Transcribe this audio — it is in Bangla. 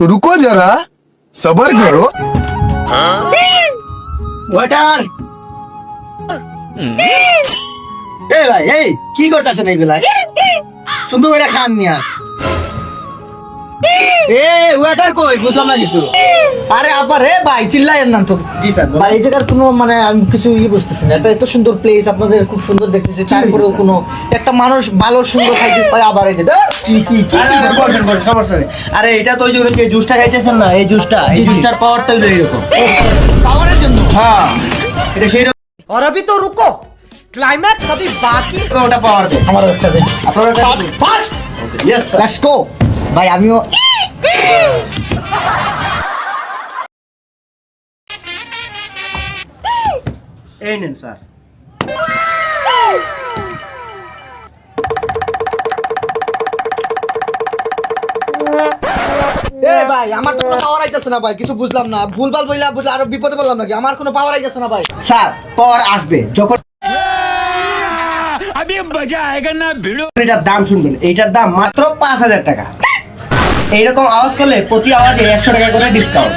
रुको जरा सबर करो। ওয়েটার এই ভাই এই কি করতেছেন এইগুলা সুন্দর করে কান নিয়া এ ওয়েটার কই বুঝলাম না কিছু আরে আপা রে ভাই চিল্লায়েন না তো জি স্যার ভাই এই জায়গার কোনো মানে আমি কিছু বুঝতেছি না এটা এত সুন্দর প্লেস আপনাদের খুব সুন্দর দেখতেছি তারপরেও কোনো একটা মানুষ ভালো সুন্দর খাইতে পায় আবার এই যে কি আরে বসেন বসেন সমস্যা নেই আরে এটা তো ওই যে জুসটা খাইতেছেন না এই জুসটার পাওয়ারটা হলো এরকম পাওয়ারের জন্য হ্যাঁ এটা সেই और अभी तो रुको क्लाइमैक्स अभी बाकी ওটা পাওয়ার দে আমার একটা দে আপনারা ফাস্ট ইয়েস লেটস গো ভাই আমিও এই নেন স্যার এ ভাই আমার তো কোনো পাওয়ার আইতাছে না ভাই কিছু বুঝলাম না ভুলভাল বইলা বুঝলা আরো বিপদে বললাম নাকি আমার কোনো পাওয়ার আইতাছে না ভাই স্যার পাওয়ার আসবে যখন अभी मजा आएगा ना भिड़ो। এটার দাম শুনবেন এইটার দাম মাত্র 5000 টাকা এইরকম আওয়াজ করলে প্রতি আওয়াজে 100 টাকা করে ডিসকাউন্ট